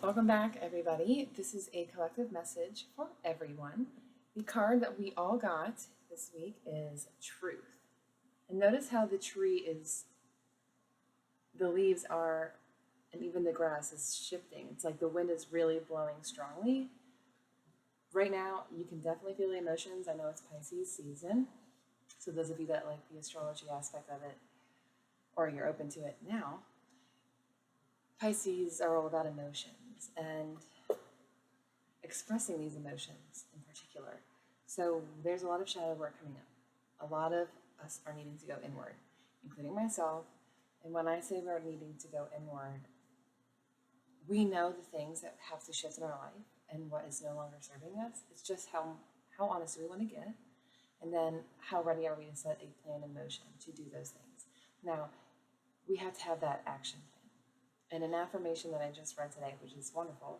Welcome back, everybody. This is a collective message for everyone. The card that we all got this week is Truth. And notice how the tree is, the leaves are, and even the grass is shifting. It's like the wind is really blowing strongly. Right now, you can definitely feel the emotions. I know it's Pisces season. So those of you that like the astrology aspect of it, or you're open to it now, Pisces are all about emotions and expressing these emotions in particular. So there's a lot of shadow work coming up. A lot of us are needing to go inward, including myself. And when I say we're needing to go inward, we know the things that have to shift in our life and what is no longer serving us. It's just how honest do we want to get? And then how ready are we to set a plan in motion to do those things? Now, we have to have that action plan. And an affirmation that I just read today, which is wonderful,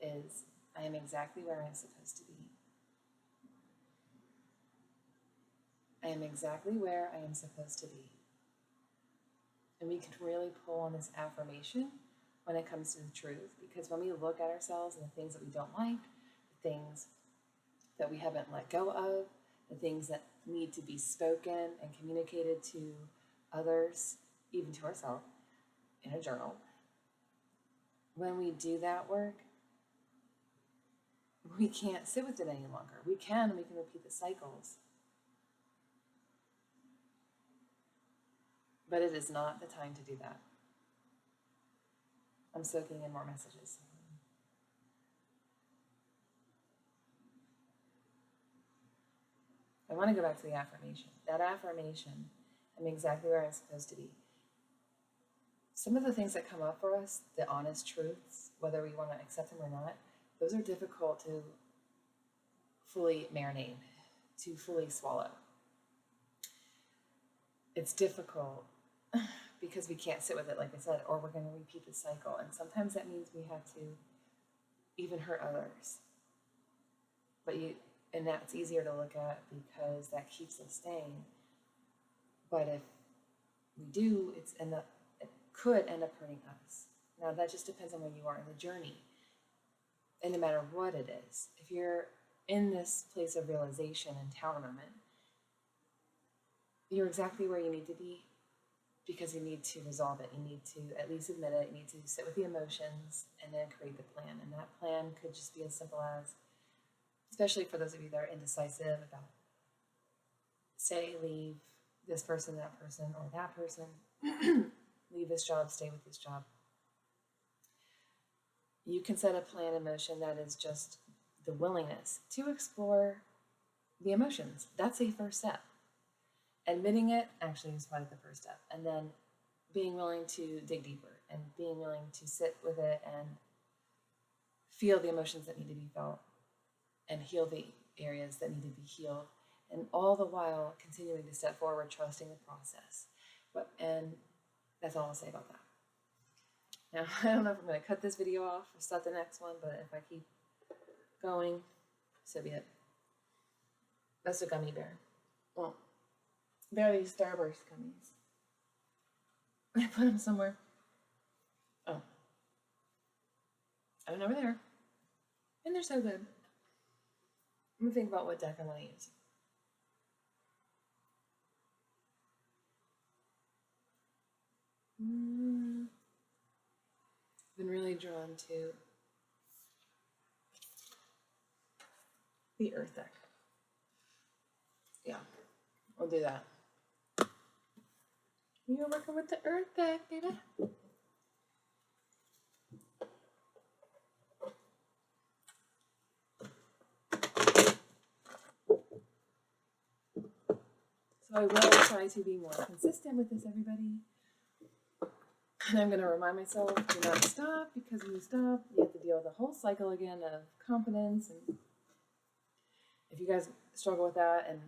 is I am exactly where I'm supposed to be. I am exactly where I am supposed to be. And we can really pull on this affirmation when it comes to the truth, because when we look at ourselves and the things that we don't like, the things that we haven't let go of, the things that need to be spoken and communicated to others, even to ourselves, in a journal, when we do that work, we can't sit with it any longer. We can repeat the cycles. But it is not the time to do that. I'm soaking in more messages. I want to go back to the affirmation. That affirmation, I'm exactly where I'm supposed to be. Some of the things that come up for us, the honest truths, whether we want to accept them or not, those are difficult to fully marinate, to fully swallow. It's difficult because we can't sit with it, like I said, or we're going to repeat the cycle. And sometimes that means we have to even hurt others. And that's easier to look at because that keeps us staying. But if we do, it could end up hurting us. Now, that just depends on where you are in the journey. And no matter what it is, if you're in this place of realization and empowerment, you're exactly where you need to be because you need to resolve it. You need to at least admit it. You need to sit with the emotions and then create the plan. And that plan could just be as simple as, especially for those of you that are indecisive about, say, leave this person, that person, or that person, leave this job, stay with this job. You can set a plan in motion that is just the willingness to explore the emotions. That's a first step. Admitting it actually is probably the first step. And then being willing to dig deeper and being willing to sit with it and feel the emotions that need to be felt and heal the areas that need to be healed. And all the while continuing to step forward, trusting the process. And that's all I'll say about that. Now, I don't know if I'm going to cut this video off or start the next one, but if I keep going, so be it. That's a gummy bear. Well, they're these Starburst gummies. I put them somewhere. Oh. I went over there. And they're so good. I'm going to think about what deck I want to use. Been really drawn to the Earth deck. Yeah, we'll do that. You're working with the Earth deck, baby. So I will try to be more consistent with this, everybody. And I'm going to remind myself, do not stop, because when you stop, you have to deal with the whole cycle again of confidence. And if you guys struggle with that and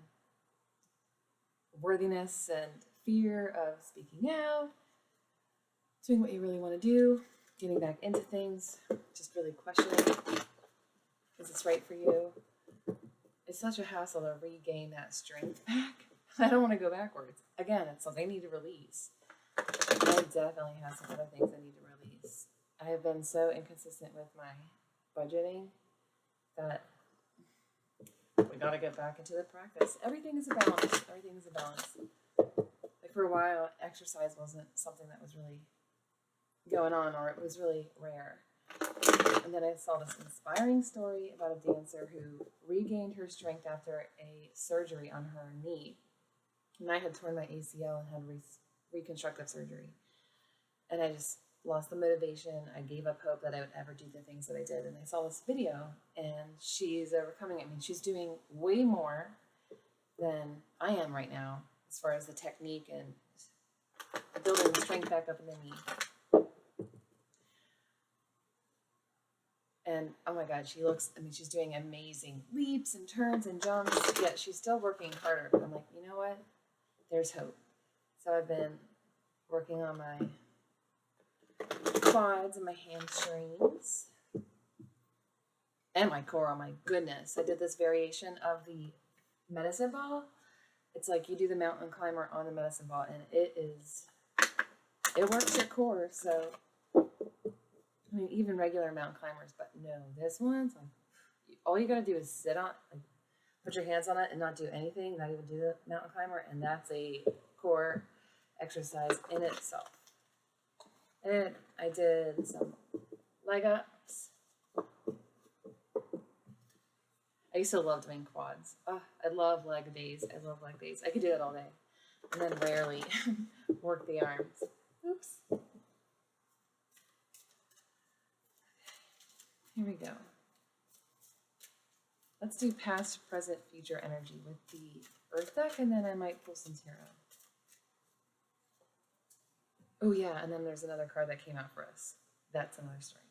worthiness and fear of speaking out, doing what you really want to do, getting back into things, just really questioning, is this right for you? It's such a hassle to regain that strength back. I don't want to go backwards. Again, it's something I need to release. I definitely have some other things I need to release. I have been so inconsistent with my budgeting that we got to get back into the practice. Everything is a balance. Everything is a balance. Like for a while, exercise wasn't something that was really going on, or it was really rare. And then I saw this inspiring story about a dancer who regained her strength after a surgery on her knee. And I had torn my ACL and had reconstructive surgery. And I just lost the motivation. I gave up hope that I would ever do the things that I did. And I saw this video, and she's overcoming it. I mean, she's doing way more than I am right now as far as the technique and building the strength back up in the knee. And oh my God, she's doing amazing leaps and turns and jumps, yet she's still working harder. But I'm like, you know what? There's hope. So I've been working on my quads and my hamstrings and my core. Oh my goodness. I did this variation of the medicine ball. It's like you do the mountain climber on the medicine ball, and it works your core. So I mean, even regular mountain climbers, but no, this one's like, all you gotta do is sit on, like, put your hands on it and not do anything, not even do the mountain climber, and that's a core exercise in itself. And I did some leg ups. I used to love doing quads. Oh, I love leg days. I love leg days. I could do it all day. And then rarely work the arms. Oops. Here we go. Let's do past, present, future energy with the Earth deck, and then I might pull some tarot. Oh yeah, and then there's another card that came out for us. That's another story.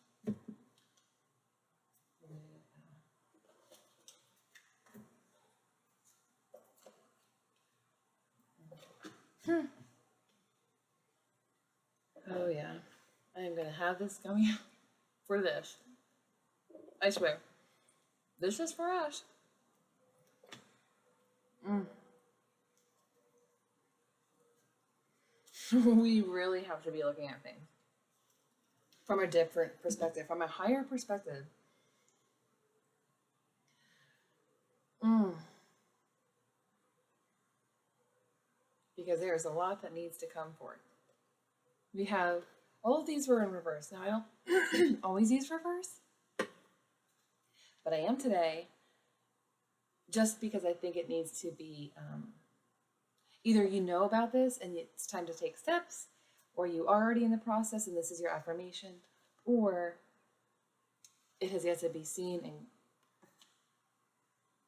Oh yeah, I am gonna have this coming out for this. I swear, this is for us. We really have to be looking at things from a different perspective, from a higher perspective. Because there's a lot that needs to come forth. We have, all of these were in reverse. Now, I don't always use reverse, but I am today, just because I think it needs to be, either you know about this and it's time to take steps, or you are already in the process and this is your affirmation, or it has yet to be seen and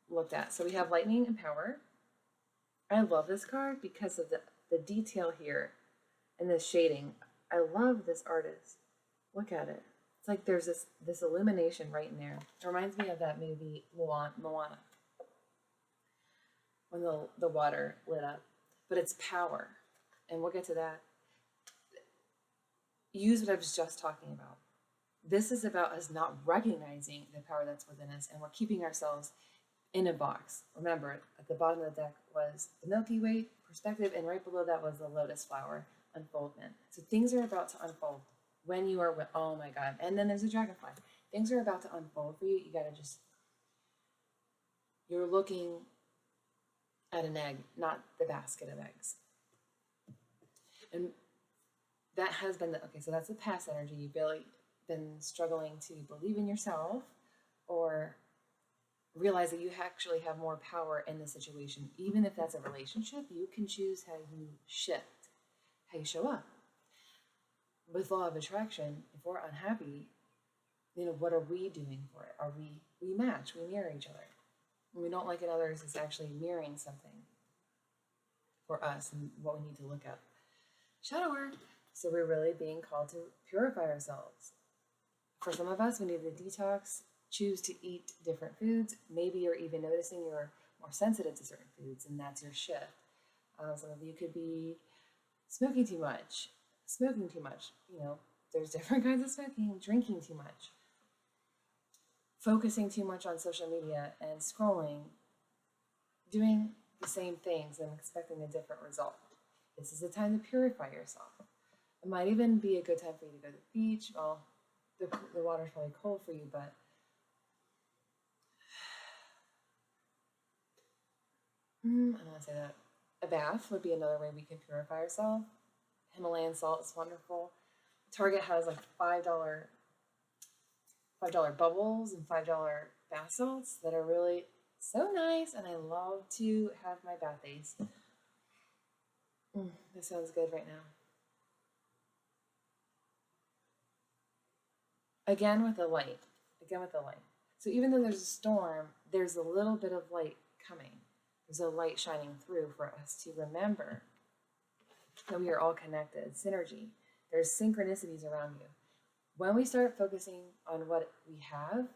looked at. So we have lightning and power. I love this card because of the detail here and the shading. I love this artist. Look at it. It's like there's this illumination right in there. It reminds me of that movie Moana, when the water lit up. But it's power, and we'll get to that. Use what I was just talking about. This is about us not recognizing the power that's within us, and we're keeping ourselves in a box. Remember, at the bottom of the deck was the Milky Way perspective, and right below that was the lotus flower unfoldment. So things are about to unfold when you are, oh my God. And then there's a dragonfly. Things are about to unfold for you. You gotta you're looking at an egg, not the basket of eggs. And that has been okay, so that's the past energy. You've really been struggling to believe in yourself or realize that you actually have more power in the situation. Even if that's a relationship, you can choose how you shift, how you show up. With law of attraction, if we're unhappy, what are we doing for it? We match, we mirror each other. When we don't like it others, it's actually mirroring something for us and what we need to look at. Shadow work. So we're really being called to purify ourselves. For some of us, we need to detox, choose to eat different foods. Maybe you're even noticing you're more sensitive to certain foods, and that's your shift. Some of you could be smoking too much. There's different kinds of smoking, drinking too much, focusing too much on social media and scrolling, doing the same things and expecting a different result. This is the time to purify yourself. It might even be a good time for you to go to the beach. Well, the water's probably cold for you, but I don't want to say that. A bath would be another way we can purify ourselves. Himalayan salt is wonderful. Target has like $5 bubbles and $5 bath salts that are really so nice, and I love to have my bath days. This sounds good right now. Again with the light. Again with the light. So even though there's a storm, there's a little bit of light coming. There's a light shining through for us to remember that we are all connected. Synergy. There's synchronicities around you. When we start focusing on what we have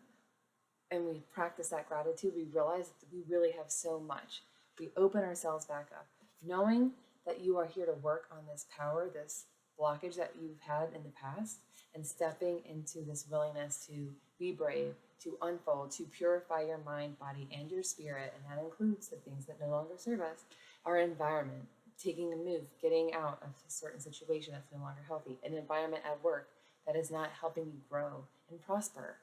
and we practice that gratitude, we realize that we really have so much. We open ourselves back up, knowing that you are here to work on this power, this blockage that you've had in the past, and stepping into this willingness to be brave, to unfold, to purify your mind, body, and your spirit. And that includes the things that no longer serve us, our environment, taking a move, getting out of a certain situation that's no longer healthy, an environment at work that is not helping you grow and prosper.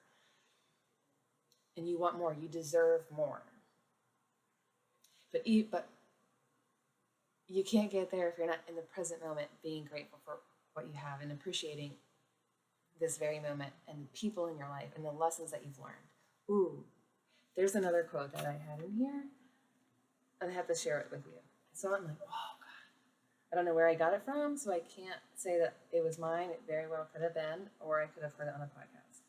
And you want more, you deserve more. But you can't get there if you're not in the present moment being grateful for what you have and appreciating this very moment and the people in your life and the lessons that you've learned. Ooh, there's another quote that I had in here, and I have to share it with you. I saw it and I'm like, oh God. I don't know where I got it from, so I can't say that it was mine. It very well could have been, or I could have heard it on a podcast.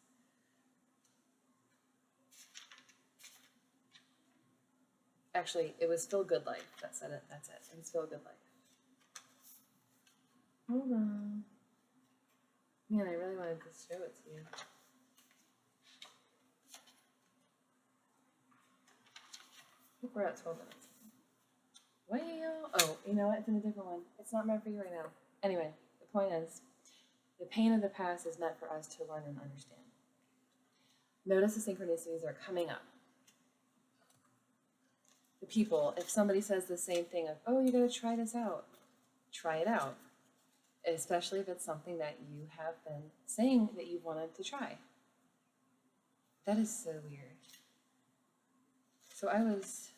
Actually, it was Feel Good Life that said it. That's it. It was Feel Good Life. Hold on. Man, I really wanted to show it to you. I think we're at 12 minutes. Well, oh, you know what? It's in a different one. It's not meant for you right now. Anyway, the point is, the pain of the past is meant for us to learn and understand. Notice the synchronicities are coming up. The people, if somebody says the same thing of, oh, you gotta try this out, try it out. Especially if it's something that you have been saying that you wanted to try. That is so weird. So I was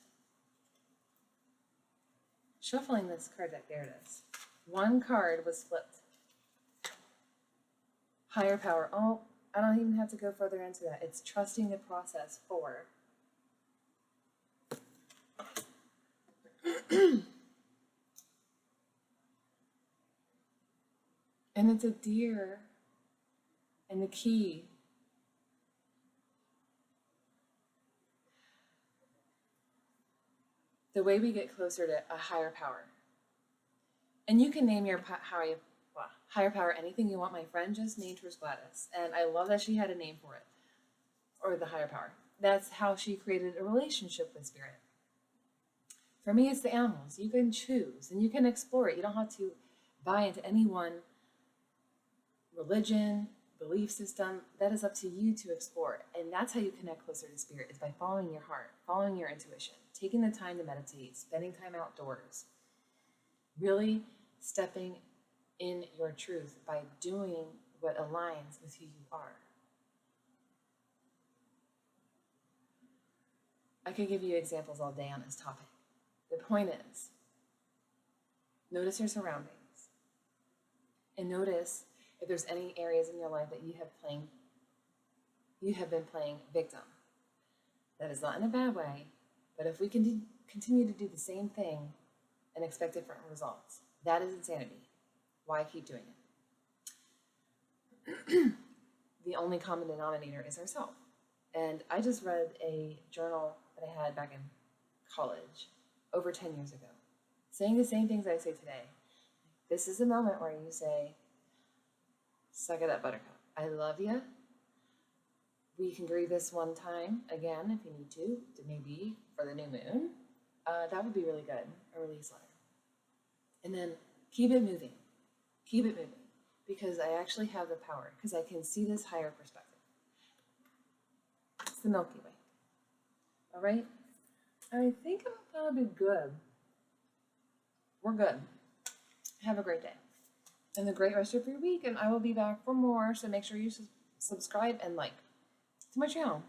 shuffling this card deck. There it is. One card was flipped. Higher power. Oh, I don't even have to go further into that. It's trusting the process forward. And it's a deer and the key. The way we get closer to a higher power. And you can name your higher power anything you want. My friend just named hers Gladys. And I love that she had a name for it. Or the higher power. That's how she created a relationship with spirit. For me, it's the animals. You can choose and you can explore it. You don't have to buy into any one religion, belief system. That is up to you to explore. And that's how you connect closer to spirit, is by following your heart, following your intuition, taking the time to meditate, spending time outdoors, really stepping in your truth by doing what aligns with who you are. I could give you examples all day on this topic. The point is, notice your surroundings and notice if there's any areas in your life that you have been playing victim. That is not in a bad way, but if we can continue to do the same thing and expect different results, that is insanity. Why keep doing it? The only common denominator is ourselves. And I just read a journal that I had back in college over 10 years ago, saying the same things I say today. This is a moment where you say, suck it up, buttercup. I love you. We can grieve this one time again if you need to, maybe for the new moon. That would be really good, a release letter. And then keep it moving. Keep it moving. Because I actually have the power, because I can see this higher perspective. It's the Milky Way. All right? I think I'm going to be good. We're good. Have a great day. And a great rest of your week. And I will be back for more. So make sure you subscribe and like to my channel.